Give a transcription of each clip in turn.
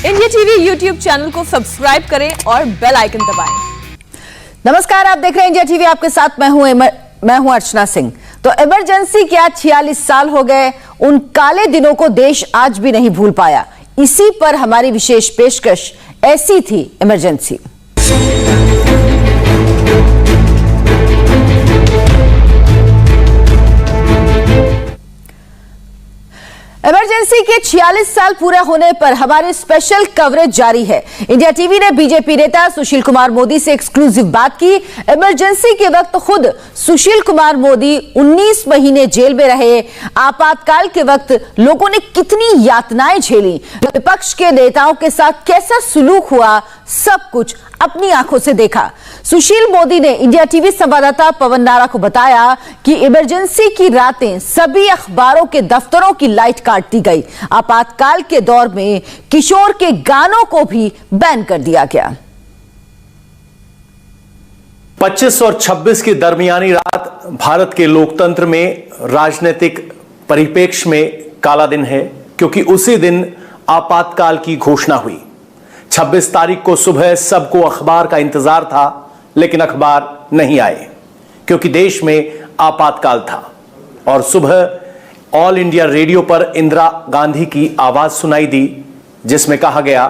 India TV YouTube channel को subscribe करें और बेल आइकन दबाएं। नमस्कार, आप देख रहे हैं इंडिया टीवी। आपके साथ मैं हूं अर्चना सिंह। तो इमरजेंसी क्या 46 साल हो गए, उन काले दिनों को देश आज भी नहीं भूल पाया। इसी पर हमारी विशेष पेशकश, ऐसी थी इमरजेंसी। इमरजेंसी के 46 साल पूरे होने पर हमारी स्पेशल कवरेज जारी है। इंडिया टीवी ने बीजेपी नेता सुशील कुमार मोदी से एक्सक्लूसिव बात की। इमरजेंसी के वक्त खुद सुशील कुमार मोदी 19 महीने जेल में रहे। आपातकाल के वक्त लोगों ने कितनी यातनाएं झेली, विपक्ष के नेताओं के साथ कैसा सुलूक हुआ, सब कुछ अपनी आंखों से देखा। सुशील मोदी ने इंडिया टीवी संवाददाता पवन नारा को बताया कि इमरजेंसी की रातें सभी अखबारों के दफ्तरों की लाइट काट दी गई। आपातकाल के दौर में किशोर के गानों को भी बैन कर दिया गया। 25 और 26 की दरमियानी रात भारत के लोकतंत्र में, राजनीतिक परिप्रेक्ष्य में काला दिन है, क्योंकि उसी दिन आपातकाल की घोषणा हुई। 26 तारीख को सुबह सबको अखबार का इंतजार था, लेकिन अखबार नहीं आए क्योंकि देश में आपातकाल था। और सुबह ऑल इंडिया रेडियो पर इंदिरा गांधी की आवाज सुनाई दी, जिसमें कहा गया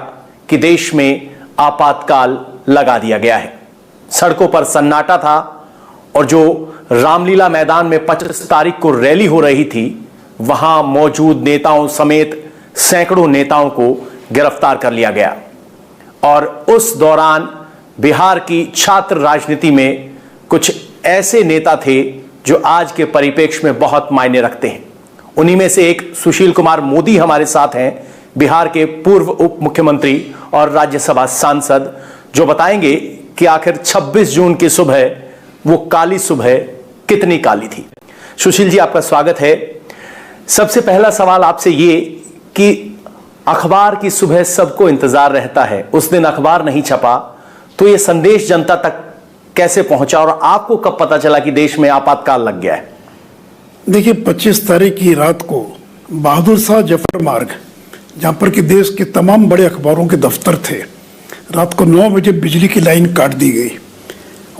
कि देश में आपातकाल लगा दिया गया है। सड़कों पर सन्नाटा था और जो रामलीला मैदान में 25 तारीख को रैली हो रही थी, वहां मौजूद नेताओं समेत सैकड़ों नेताओं को गिरफ्तार कर लिया गया। और उस दौरान बिहार की छात्र राजनीति में कुछ ऐसे नेता थे जो आज के परिप्रेक्ष्य में बहुत मायने रखते हैं। उन्हीं में से एक सुशील कुमार मोदी हमारे साथ हैं, बिहार के पूर्व उप मुख्यमंत्री और राज्यसभा सांसद, जो बताएंगे कि आखिर 26 जून की सुबह, वो काली सुबह कितनी काली थी। सुशील जी, आपका स्वागत है। सबसे पहला सवाल आपसे ये कि अखबार की सुबह सबको इंतजार रहता है, उस दिन अखबार नहीं छपा, तो ये संदेश जनता तक कैसे पहुंचा और आपको कब पता चला कि देश में आपातकाल लग गया है? देखिए, 25 तारीख की रात को बहादुर शाह जफर मार्ग, जहां पर कि देश के तमाम बड़े अखबारों के दफ्तर थे, रात को 9 बजे बिजली की लाइन काट दी गई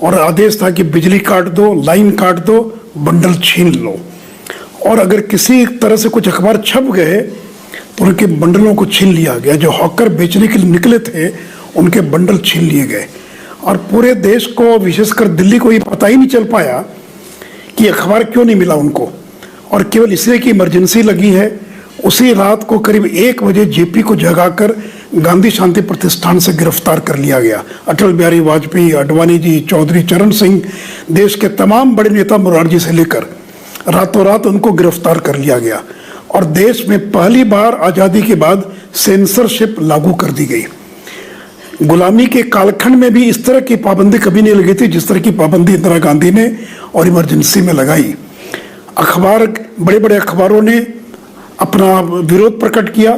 और आदेश था कि बिजली काट दो, लाइन काट दो, बंडल छीन लो। और अगर किसी तरह से कुछ अखबार छप गए तो उनके बंडलों को छीन लिया गया। जो हॉकर बेचने के लिए निकले थे, उनके बंडल छीन लिए गए। और पूरे देश को, विशेषकर दिल्ली को, ये पता ही नहीं चल पाया कि अखबार क्यों नहीं मिला उनको, और केवल इसलिए कि इमरजेंसी लगी है। उसी रात को करीब 1 बजे जेपी को जगाकर गांधी शांति प्रतिष्ठान से गिरफ्तार कर लिया गया। अटल बिहारी वाजपेयी, आडवाणी जी, चौधरी चरण सिंह, देश के तमाम बड़े नेता मोरारजी से लेकर रातों रात उनको गिरफ्तार कर लिया गया। और देश में पहली बार आज़ादी के बाद सेंसरशिप लागू कर दी गई। गुलामी के कालखंड में भी इस तरह की पाबंदी कभी नहीं लगी थी जिस तरह की पाबंदी इंदिरा गांधी ने और इमरजेंसी में लगाई। अखबार, बड़े बड़े अखबारों ने अपना विरोध प्रकट किया।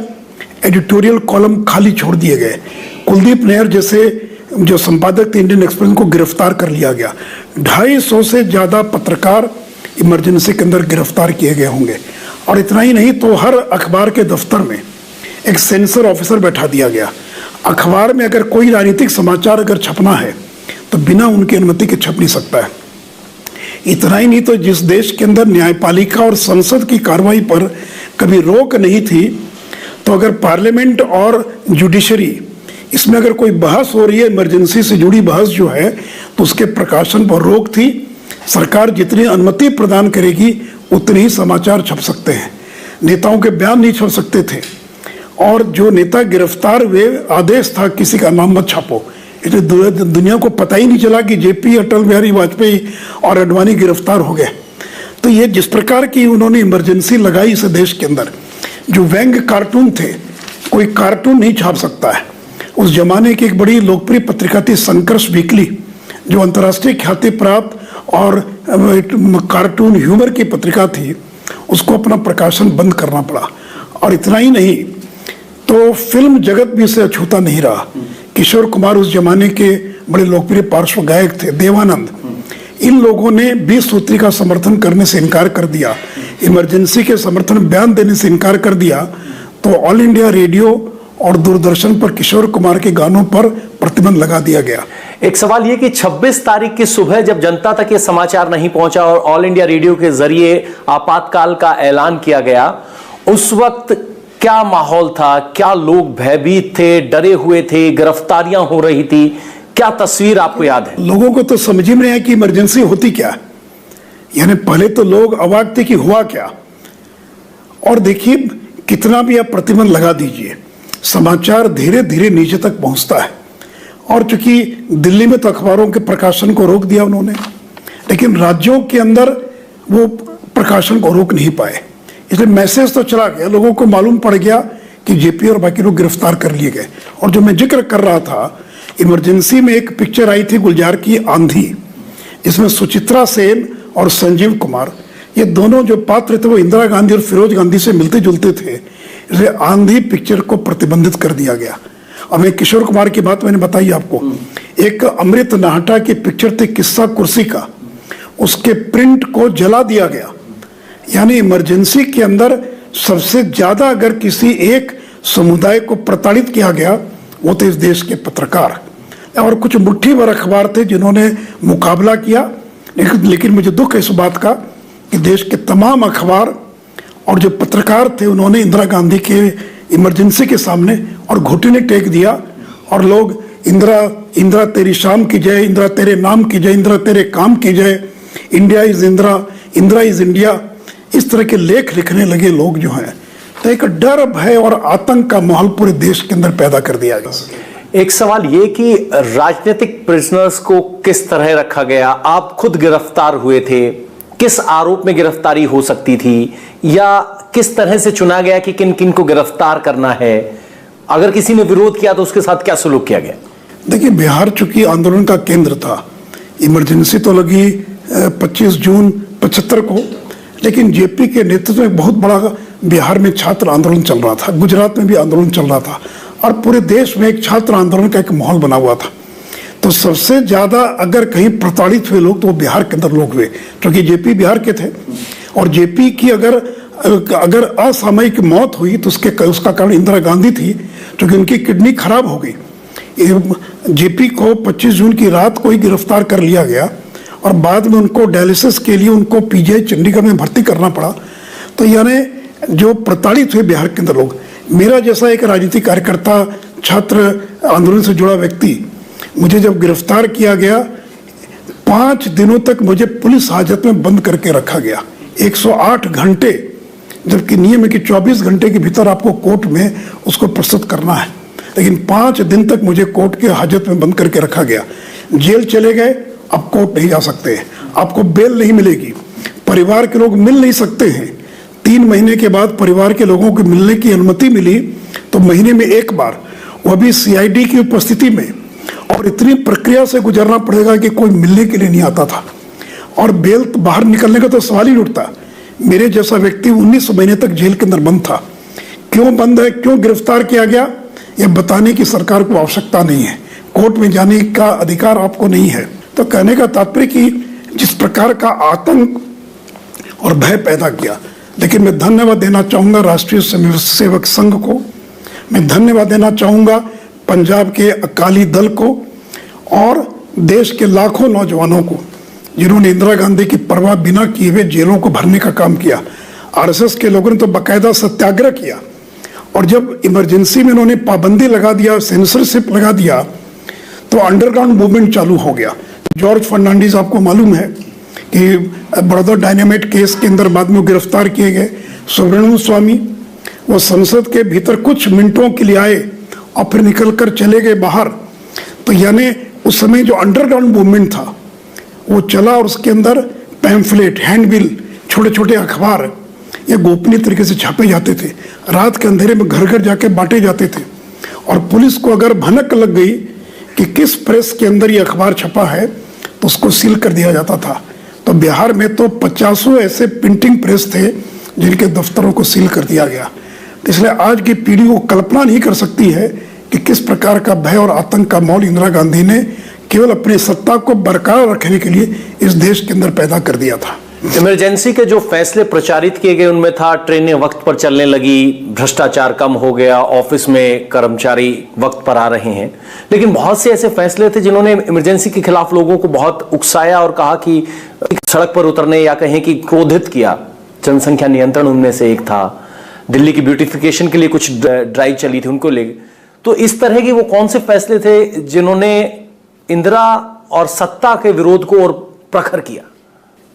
एडिटोरियल कॉलम खाली छोड़ दिए गए। कुलदीप नैयर जैसे जो संपादक थे इंडियन एक्सप्रेस को गिरफ्तार कर लिया गया। 250 से ज़्यादा पत्रकार इमरजेंसी के अंदर गिरफ्तार किए गए होंगे। और इतना ही नहीं, तो हर अखबार के दफ्तर में एक सेंसर ऑफिसर बैठा दिया गया। अखबार में अगर कोई राजनीतिक समाचार अगर छपना है तो बिना उनकी अनुमति के छप नहीं सकता है। इतना ही नहीं, तो जिस देश के अंदर न्यायपालिका और संसद की कार्रवाई पर कभी रोक नहीं थी, तो अगर पार्लियामेंट और जुडिशरी, इसमें अगर कोई बहस हो रही है, इमरजेंसी से जुड़ी बहस जो है, तो उसके प्रकाशन पर रोक थी। सरकार जितनी अनुमति प्रदान करेगी उतने ही समाचार छप सकते हैं। नेताओं के बयान नहीं छप सकते थे। और जो नेता गिरफ्तार हुए, आदेश था किसी का नाम मत छापो। इसलिए दुनिया को पता ही नहीं चला कि जेपी, अटल बिहारी वाजपेयी और आडवाणी गिरफ्तार हो गए। तो ये जिस प्रकार की उन्होंने इमरजेंसी लगाई इस देश के अंदर, जो व्यंग कार्टून थे, कोई कार्टून नहीं छाप सकता है। उस जमाने की एक बड़ी लोकप्रिय पत्रिका थी संघर्ष वीकली, जो अंतर्राष्ट्रीय ख्याति प्राप्त और कार्टून ह्यूमर की पत्रिका थी, उसको अपना प्रकाशन बंद करना पड़ा। और इतना ही नहीं, तो फिल्म जगत भी इसे अछूता नहीं रहा। किशोर कुमार उस जमाने के बड़े लोकप्रिय पार्श्व गायक थे, देवानंद, इन लोगों ने 20 सूत्री का समर्थन करने से इनकार कर दिया, इमरजेंसी के समर्थन बयान देने से इनकार कर दिया। तो ऑल इंडिया रेडियो और दूरदर्शन पर किशोर कुमार के गानों पर प्रतिबंध लगा दिया गया। एक सवाल यह कि 26 तारीख की सुबह जब जनता तक यह समाचार नहीं पहुंचा और ऑल इंडिया रेडियो के जरिए आपातकाल का ऐलान किया गया, उस वक्त क्या माहौल था? क्या लोग भयभीत थे, डरे हुए थे, गिरफ्तारियां हो रही थी? क्या तस्वीर आपको याद है? लोगों को तो समझ में नहीं आया कि इमरजेंसी होती क्या, यानी पहले तो लोग अवाक थे कि हुआ क्या। और देखिए, कितना भी आप प्रतिबंध लगा दीजिए, समाचार धीरे धीरे नीचे तक पहुंचता है। और चूंकि दिल्ली में तो अखबारों के प्रकाशन को रोक दिया उन्होंने, लेकिन राज्यों के अंदर वो प्रकाशन को रोक नहीं पाए, इसलिए मैसेज तो चला गया, लोगों को मालूम पड़ गया कि जेपी और बाकी लोग गिरफ्तार कर लिए गए। और जो मैं जिक्र कर रहा था, इमरजेंसी में एक पिक्चर आई थी गुलजार की आंधी, इसमें सुचित्रा सेन और संजीव कुमार, ये दोनों जो पात्र थे वो इंदिरा गांधी और फिरोज गांधी से मिलते जुलते थे, इसलिए आंधी पिक्चर को प्रतिबंधित कर दिया गया। और मैं किशोर कुमार की बात मैंने बताई आपको, एक अमृत नाहटा की पिक्चर थी किस्सा कुर्सी का, उसके प्रिंट को जला दिया गया। यानी इमरजेंसी के अंदर सबसे ज्यादा अगर किसी एक समुदाय को प्रताड़ित किया गया वो तो इस देश के पत्रकार, और कुछ मुट्ठी भर अखबार थे जिन्होंने मुकाबला किया। लेकिन मुझे दुख है इस बात का कि देश के तमाम अखबार और जो पत्रकार थे उन्होंने इंदिरा गांधी के इमरजेंसी के सामने और घुटने टेक दिया, और लोग इंदिरा तेरी शाम की जय, इंदिरा तेरे नाम की जय, इंदिरा तेरे काम की जय, India is Indira, Indira is India, इस तरह के लेख लिखने लगे लोग जो हैं। तो एक डर, भय और आतंक का माहौल पूरे देश के अंदर पैदा कर दिया गया। एक सवाल ये कि राजनीतिक प्रिजनर्स को किस तरह रखा गया? आप खुद गिरफ्तार हुए थे, किस आरोप में गिरफ्तारी हो सकती थी, या किस तरह से चुना गया कि किन किन को गिरफ्तार करना है? अगर किसी ने विरोध किया तो उसके साथ क्या सलूक किया गया? देखिए, बिहार चूंकि आंदोलन का केंद्र था, इमरजेंसी तो लगी 25 जून 75 को, लेकिन जेपी के नेतृत्व में बहुत बड़ा बिहार में छात्र आंदोलन चल रहा था, गुजरात में भी आंदोलन चल रहा था, और पूरे देश में एक छात्र आंदोलन का एक माहौल बना हुआ था। तो सबसे ज्यादा अगर कहीं प्रताड़ित हुए लोग तो वो बिहार के अंदर लोग हुए, क्योंकि जेपी बिहार के थे। और जेपी की अगर असामयिक मौत हुई तो उसका कारण इंदिरा गांधी थी, क्योंकि उनकी किडनी खराब हो गई। जेपी को 25 जून की रात को ही गिरफ्तार कर लिया गया, और बाद में उनको डायलिसिस के लिए उनको पीजीआई चंडीगढ़ में भर्ती करना पड़ा। तो यानी जो प्रताड़ित हुए बिहार के अंदर लोग, मेरा जैसा एक राजनीतिक कार्यकर्ता, छात्र आंदोलन से जुड़ा व्यक्ति, मुझे जब गिरफ्तार किया गया 5 दिनों तक मुझे पुलिस हाजत में बंद करके रखा गया, 108 घंटे, जबकि नियम है कि 24 घंटे के भीतर आपको कोर्ट में उसको प्रस्तुत करना है, लेकिन 5 दिन तक मुझे कोर्ट के हाजत में बंद करके रखा गया। जेल चले गए, अब कोर्ट नहीं जा सकते, आपको बेल नहीं मिलेगी, परिवार के लोग मिल नहीं सकते हैं। 3 महीने के बाद परिवार के लोगों को मिलने की अनुमति मिली तो महीने में एक बार, वह भी सीआईडी की उपस्थिति में, और इतनी प्रक्रिया से गुजरना पड़ेगा कि कोई मिलने के लिए नहीं आता था। और बेल तो बाहर निकलने का तो सवाल ही नहीं उठता। मेरे जैसा व्यक्ति 19 महीने तक जेल के अंदर बंद था। क्यों बंद है, क्यों गिरफ्तार किया गया, यह बताने की सरकार को आवश्यकता नहीं है, कोर्ट में जाने का अधिकार आपको नहीं है। तो कहने का तात्पर्य कि जिस प्रकार का आतंक और भय पैदा किया। लेकिन मैं धन्यवाद देना चाहूँगा राष्ट्रीय स्वयंसेवक संघ को, मैं धन्यवाद देना चाहूँगा पंजाब के अकाली दल को, और देश के लाखों नौजवानों को जिन्होंने इंदिरा गांधी की परवाह बिना किए हुए जेलों को भरने का काम किया। आरएसएस के लोगों ने तो बाकायदा सत्याग्रह किया, और जब इमरजेंसी में उन्होंने पाबंदी लगा दिया, सेंसरशिप लगा दिया, तो अंडरग्राउंड मूवमेंट चालू हो गया। जॉर्ज फर्नांडिस, आपको मालूम है कि बड़ौदा डायनामाइट केस के अंदर बाद में गिरफ्तार किए गए। सुब्रमण्यम स्वामी, वो संसद के भीतर कुछ मिनटों के लिए आए और फिर निकलकर चले गए बाहर। तो यानी उस समय जो अंडरग्राउंड मूवमेंट था वो चला, और उसके अंदर पैम्फलेट, हैंडबिल, छोटे छोटे अखबार ये गोपनीय तरीके से छापे जाते थे, रात के अंधेरे में घर घर जाके बांटे जाते थे। और पुलिस को अगर भनक लग गई कि किस प्रेस के अंदर ये अखबार छपा है तो उसको सील कर दिया जाता था। तो बिहार में तो 50 ऐसे प्रिंटिंग प्रेस थे जिनके दफ्तरों को सील कर दिया गया। इसलिए आज की पीढ़ी वो कल्पना नहीं कर सकती है कि किस प्रकार का भय और आतंक का माहौल इंदिरा गांधी ने केवल अपनी सत्ता को बरकरार रखने के लिए इस देश के अंदर पैदा कर दिया था। इमरजेंसी के जो फैसले प्रचारित किए गए उनमें था ट्रेनें वक्त पर चलने लगी, भ्रष्टाचार कम हो गया, ऑफिस में कर्मचारी वक्त पर आ रहे हैं। लेकिन बहुत से ऐसे फैसले थे जिन्होंने इमरजेंसी के खिलाफ लोगों को बहुत उकसाया और कहा कि सड़क पर उतरने या कहें कि क्रोधित किया। जनसंख्या नियंत्रण उनमें से एक था। दिल्ली की ब्यूटिफिकेशन के लिए कुछ ड्राइव चली थी, उनको ले। तो इस तरह के वो कौन से फैसले थे जिन्होंने इंदिरा और सत्ता के विरोध को और प्रखर किया?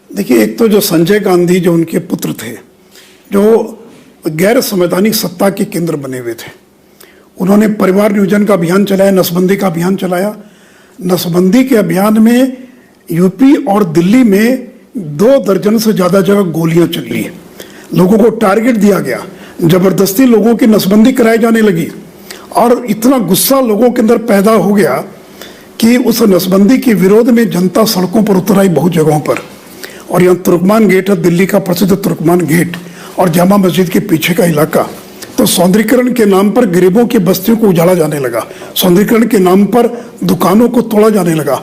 देखिए, एक तो जो संजय गांधी जो उनके पुत्र थे, जो गैर संवैधानिक सत्ता के केंद्र बने हुए थे, उन्होंने परिवार नियोजन का अभियान चलाया, नसबंदी का अभियान चलाया। नसबंदी के अभियान में यूपी और दिल्ली में 2 दर्जन से ज़्यादा जगह गोलियां चली, लोगों को टारगेट दिया गया, जबरदस्ती लोगों की नसबंदी कराई जाने लगी और इतना गुस्सा लोगों के अंदर पैदा हो गया कि उस नसबंदी के विरोध में जनता सड़कों पर उतर आई बहुत जगहों पर। और यहाँ तुर्कमान गेट है, दिल्ली का प्रसिद्ध तुर्कमान गेट और जामा मस्जिद के पीछे का इलाका, तो सौंदर्यीकरण के नाम पर गरीबों की बस्तियों को उजाड़ा जाने लगा, सौंदर्यीकरण के नाम पर दुकानों को तोड़ा जाने लगा।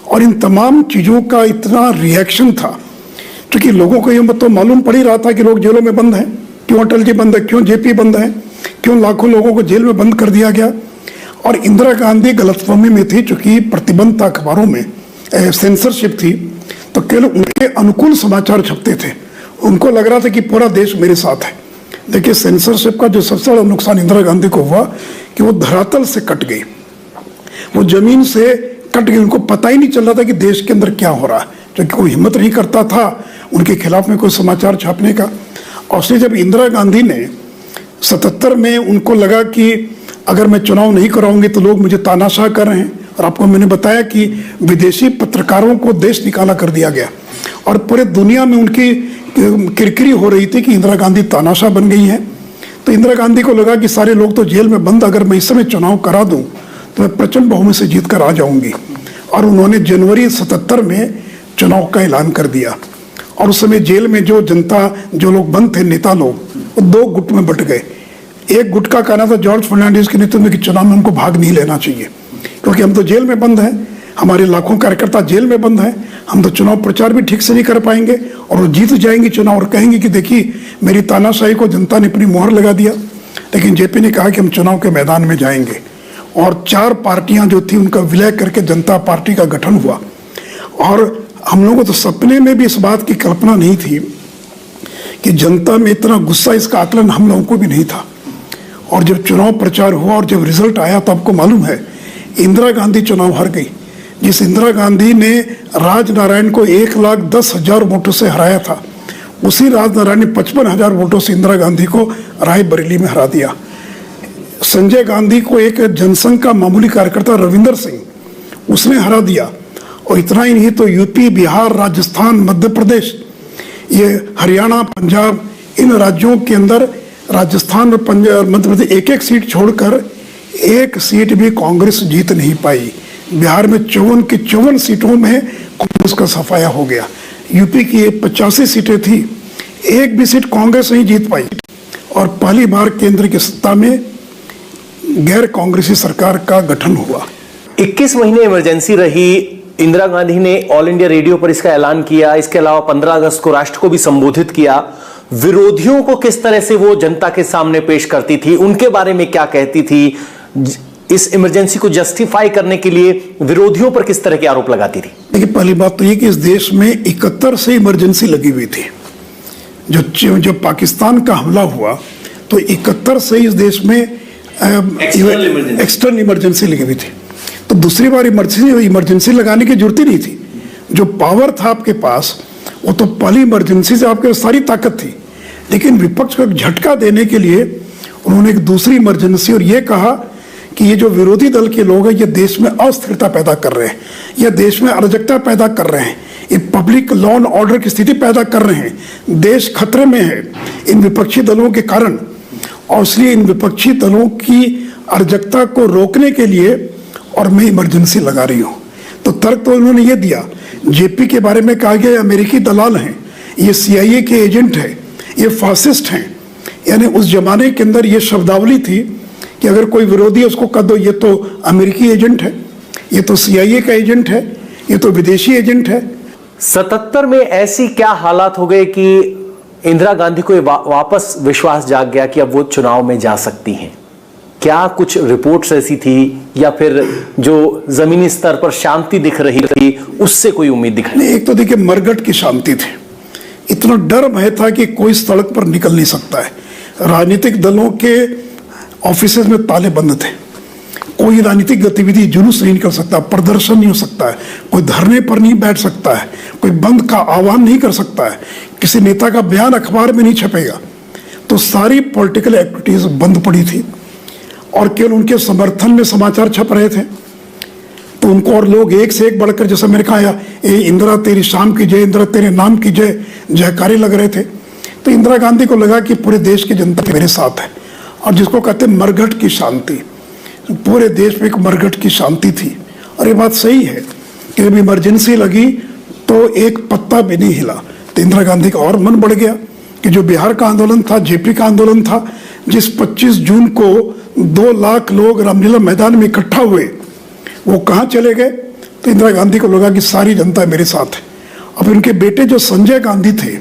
और इन तमाम चीज़ों का इतना रिएक्शन था, क्योंकि लोगों को ये तो मालूम पड़ ही रहा था कि लोग जेलों में बंद हैं, क्यों अटल जी बंद है, क्यों जेपी बंद है, क्यों लाखों लोगों को जेल में बंद कर दिया गया। और इंदिरा गांधी गलतफहमी में थी, चूंकि प्रतिबंध था अखबारों में, सेंसरशिप थी, तो केवल उनके अनुकूल समाचार छपते थे। उनको लग रहा था कि पूरा देश मेरे साथ है। देखिए, सेंसरशिप का जो सबसे बड़ा नुकसान इंदिरा गांधी को हुआ कि वो धरातल से कट गई, वो जमीन से कट गई। उनको पता ही नहीं चल रहा था कि देश के अंदर क्या हो रहा है, क्योंकि कोई हिम्मत नहीं करता था उनके खिलाफ में कोई समाचार छापने का। और उसने जब इंदिरा गांधी ने 77 में उनको लगा कि अगर मैं चुनाव नहीं कराऊंगी तो लोग मुझे तानाशाह कर रहे हैं, और आपको मैंने बताया कि विदेशी पत्रकारों को देश निकाला कर दिया गया और पूरे दुनिया में उनकी किरकिरी हो रही थी कि इंदिरा गांधी तानाशाह बन गई है। तो इंदिरा गांधी को लगा कि सारे लोग तो जेल में बंद, अगर मैं इस समय चुनाव करा दूं तो मैं प्रचंड बहुमत से जीत कर आ जाऊंगी। और उन्होंने जनवरी 77 में चुनाव का ऐलान कर दिया। और उस समय जेल में जो जनता, जो लोग बंद थे, नेता लोग, वो 2 गुट में बट गए। एक गुट का कहना था जॉर्ज फर्नांडिस के नेतृत्व में कि चुनाव में उनको भाग नहीं लेना चाहिए, क्योंकि हम तो जेल में बंद हैं, हमारे लाखों कार्यकर्ता जेल में बंद हैं, हम तो चुनाव प्रचार भी ठीक से नहीं कर पाएंगे और वो जीत जाएंगे चुनाव और कहेंगे कि देखिए मेरी तानाशाही को जनता ने अपनी मोहर लगा दिया। लेकिन जेपी ने कहा कि हम चुनाव के मैदान में जाएंगे और 4 पार्टियां जो थी उनका विलय करके जनता पार्टी का गठन हुआ। और हम लोगों को तो सपने में भी इस बात की कल्पना नहीं थी कि जनता में इतना गुस्सा, इसका आकलन हम लोगों को भी नहीं था। और जब चुनाव प्रचार हुआ और जब रिजल्ट आया तो आपको मालूम है इंदिरा गांधी चुनाव हार गई। जिस इंदिरा गांधी ने राजनारायण को 1,10,000 वोटों से हराया था, उसी राजनारायण ने 55,000 वोटों से इंदिरा गांधी को रायबरेली में हरा दिया। संजय गांधी को एक जनसंघ का मामूली कार्यकर्ता रविंदर सिंह, उसने हरा दिया। और इतना ही नहीं तो यूपी, बिहार, राजस्थान, मध्य प्रदेश, ये हरियाणा, पंजाब, इन राज्यों के अंदर राजस्थान और पंजाब, मध्य प्रदेश, 1-1 सीट छोड़कर 1 सीट भी कांग्रेस जीत नहीं पाई। बिहार में 54 की 54 सीटों में कांग्रेस का सफाया हो गया। यूपी की 85 सीटें थी, 1 भी सीट कांग्रेस नहीं जीत पाई। और पहली बार केंद्र की सत्ता में गैर कांग्रेसी सरकार का गठन हुआ। 21 महीने इमरजेंसी रही। इंदिरा गांधी ने ऑल इंडिया रेडियो पर इसका ऐलान किया। इसके अलावा 15 अगस्त को राष्ट्र को भी संबोधित किया। विरोधियों को किस तरह से वो जनता के सामने पेश करती थी, उनके बारे में क्या कहती थी, इस इमरजेंसी को जस्टिफाई करने के लिए विरोधियों पर किस तरह के आरोप लगाती थी? देखिए, पहली बात तो ये कि इस देश में 71 से इमरजेंसी लगी हुई थी। जब पाकिस्तान का हमला हुआ तो 71 से इस देश में एक्सटर्नल इमरजेंसी लगी हुई थी। तो दूसरी बार इमरजेंसी लगाने की जरूरत ही नहीं थी। जो पावर था आपके पास, वो तो पहली इमरजेंसी से आपके सारी ताकत थी। लेकिन विपक्ष को एक झटका देने के लिए उन्होंने एक दूसरी इमरजेंसी और ये कहा कि ये जो विरोधी दल के लोग हैं ये देश में अस्थिरता पैदा कर रहे हैं, ये देश में अराजकता पैदा कर रहे हैं, ये पब्लिक लॉ एंड ऑर्डर की स्थिति पैदा कर रहे हैं, देश खतरे में है इन विपक्षी दलों के कारण। और इसलिए इन विपक्षी दलों की अराजकता को रोकने के लिए और मैं इमरजेंसी लगा रही हूँ। तो तर्क तो उन्होंने ये दिया। जेपी के बारे में कहा गया अमेरिकी दलाल हैं, ये CIA के एजेंट हैं, ये फासिस्ट हैं। यानी उस जमाने के अंदर ये शब्दावली थी कि अगर कोई विरोधी है उसको कह दो ये तो अमेरिकी एजेंट है, ये तो CIA का एजेंट है, ये तो विदेशी एजेंट है। 77 में ऐसी क्या हालात हो गए कि इंदिरा गांधी को वापस विश्वास जाग गया कि अब वो चुनाव में जा सकती हैं? क्या कुछ रिपोर्ट्स ऐसी थी या फिर जो जमीनी स्तर पर शांति दिख रही थी उससे कोई उम्मीद दिखाई? नहीं, एक तो देखिए मरघट की शांति थी, इतना डर भय था कि कोई सड़क पर निकल नहीं सकता है। राजनीतिक दलों के ऑफिस में ताले बंद थे, कोई राजनीतिक गतिविधि जुलूस नहीं निकल सकता, प्रदर्शन नहीं हो सकता है, कोई धरने पर नहीं बैठ सकता है, कोई बंद का आह्वान नहीं कर सकता है, किसी नेता का बयान अखबार में नहीं छपेगा। तो सारी पॉलिटिकल एक्टिविटीज बंद पड़ी थी और केवल उनके समर्थन में समाचार छप रहे थे। तो उनको और लोग एक से एक बढ़कर, जैसे मैंने कहा, ए इंदिरा तेरी शाम की जय, इंदिरा तेरे नाम की जय, जयकारे लग रहे थे। तो इंदिरा गांधी को लगा कि पूरे देश की जनता मेरे साथ है, और जिसको कहते हैं मरघट की शांति, पूरे देश में एक मरघट की शांति थी। और ये बात सही है कि जब इमरजेंसी लगी तो एक पत्ता भी नहीं हिला। तो इंदिरा गांधी का और मन बढ़ गया कि जो बिहार का आंदोलन था, जेपी का आंदोलन था, जिस 25 जून को 2 लाख लोग रामलीला मैदान में इकट्ठा हुए, वो कहाँ चले गए? तो इंदिरा गांधी को लगा कि सारी जनता मेरे साथ है। अब उनके बेटे जो संजय गांधी थे,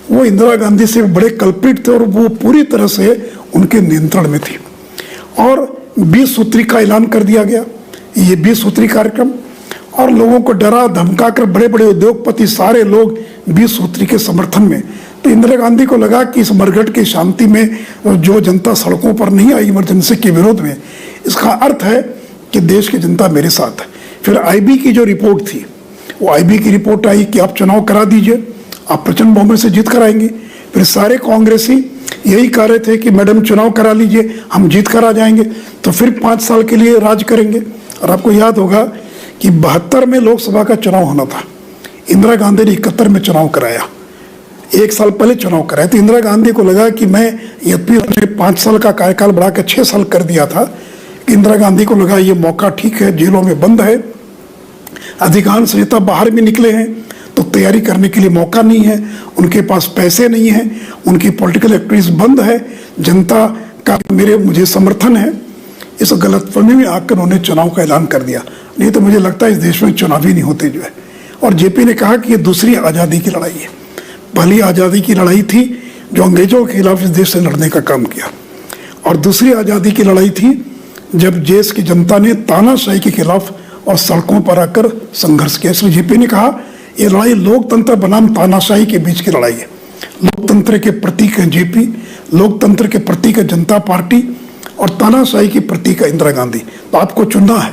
वो इंदिरा गांधी से बड़े कल्पित थे और वो पूरी तरह से उनके नियंत्रण में थी। और 20 सूत्री का ऐलान कर दिया गया, ये 20 सूत्री कार्यक्रम, और लोगों को डरा धमका कर बड़े बड़े उद्योगपति सारे लोग 20 सूत्री के समर्थन में। तो इंदिरा गांधी को लगा कि इस मरघट की शांति में जो जनता सड़कों पर नहीं आई इमरजेंसी के विरोध में, इसका अर्थ है कि देश की जनता मेरे साथ है। फिर आईबी की जो रिपोर्ट थी, वो आईबी की रिपोर्ट आई कि आप चुनाव करा दीजिए, आप प्रचंड बहुमत से जीत कर आएंगे। फिर सारे कांग्रेसी यही कह रहे थे कि मैडम चुनाव करा लीजिए, हम जीत कर आ जाएंगे, तो फिर 5 साल के लिए राज करेंगे। और आपको याद होगा कि 72 में लोकसभा का चुनाव होना था, इंदिरा गांधी ने 71 में चुनाव कराया, 1 साल पहले चुनाव कराया। तो इंदिरा गांधी को लगा कि मैं यद्यपि 5 साल का कार्यकाल बढ़ाकर 6 साल कर दिया था, इंदिरा गांधी को लगा ये मौका ठीक है, जेलों में बंद है, अधिकांश नेता बाहर भी निकले हैं, तो तैयारी करने के लिए मौका नहीं है, उनके पास पैसे नहीं है, उनकी पॉलिटिकल एक्टिविटीज बंद है, जनता का मुझे समर्थन है। इस गलतफहमी में आकर उन्होंने चुनाव का ऐलान कर दिया। नहीं तो मुझे लगता है इस देश में चुनाव ही नहीं होते जो है। और जेपी ने कहा कि ये दूसरी आज़ादी की लड़ाई है, पहली आज़ादी की लड़ाई थी जो अंग्रेजों के खिलाफ इस देश से लड़ने का काम किया, और दूसरी आज़ादी की लड़ाई थी जब देश की जनता ने तानाशाही के खिलाफ और सड़कों पर आकर संघर्ष किया। इसलिए जेपी ने कहा ये लड़ाई लोकतंत्र बनाम तानाशाही के बीच की लड़ाई है। लोकतंत्र के प्रतीक है जेपी, लोकतंत्र के प्रतीक है जनता पार्टी, और तानाशाही की प्रतीक है इंदिरा गांधी। तो आपको चुनना है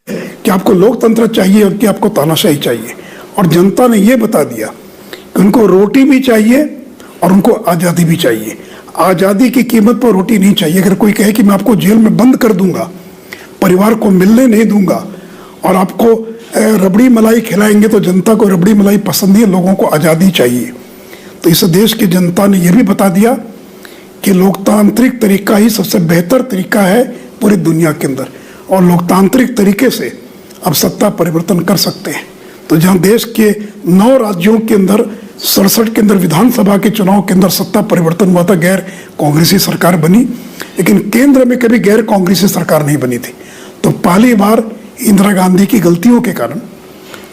कि आपको लोकतंत्र चाहिए और कि आपको तानाशाही चाहिए। और जनता ने यह बता दिया कि उनको रोटी भी चाहिए और उनको आज़ादी भी चाहिए। आज़ादी की कीमत पर रोटी नहीं चाहिए। अगर कोई कहे कि मैं आपको जेल में बंद कर दूंगा, परिवार को मिलने नहीं दूंगा और आपको रबड़ी मलाई खिलाएंगे, तो जनता को रबड़ी मलाई पसंद है, लोगों को आज़ादी चाहिए। तो इस देश की जनता ने यह भी बता दिया कि लोकतांत्रिक तरीका ही सबसे बेहतर तरीका है पूरी दुनिया के अंदर, और लोकतांत्रिक तरीके से अब सत्ता परिवर्तन कर सकते हैं। तो जहां देश के 9 राज्यों के अंदर 67 के अंदर विधानसभा के चुनाव के अंदर सत्ता परिवर्तन हुआ था, गैर कांग्रेसी सरकार बनी, लेकिन केंद्र में कभी गैर कांग्रेसी सरकार नहीं बनी थी। तो पहली बार इंदिरा गांधी की गलतियों के कारण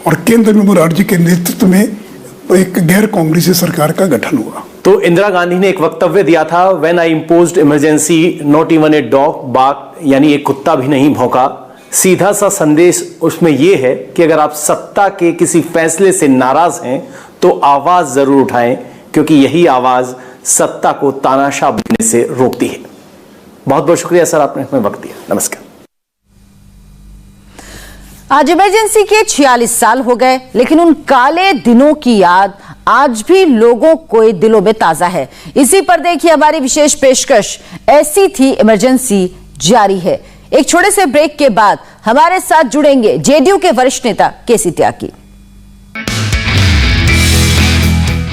और केंद्र में मुरारजी के नेतृत्व में एक गैर कांग्रेसी सरकार का गठन हुआ। तो इंदिरा गांधी ने एक वक्तव्य दिया था, when I imposed emergency not even a dog bark, यानी एक कुत्ता भी नहीं भौंका। सीधा सा संदेश उसमें यह है कि अगर आप सत्ता के किसी फैसले से नाराज हैं तो आवाज जरूर उठाएं, क्योंकि यही आवाज सत्ता को तानाशाह बनने से रोकती है। बहुत बहुत शुक्रिया सर, आपने हमें वक्त दिया। नमस्कार। आज इमरजेंसी के 46 साल हो गए, लेकिन उन काले दिनों की याद आज भी लोगों के दिलों में ताजा है। इसी पर देखिए हमारी विशेष पेशकश, ऐसी थी इमरजेंसी जारी है। एक छोटे से ब्रेक के बाद हमारे साथ जुड़ेंगे जेडीयू के वरिष्ठ नेता केसी त्यागी।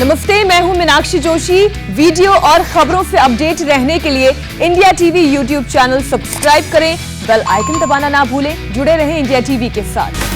नमस्ते, मैं हूं मीनाक्षी जोशी। वीडियो और खबरों से अपडेट रहने के लिए India TV YouTube channel subscribe करें, बेल आइकन दबाना ना भूलें। जुड़े रहें इंडिया टीवी के साथ।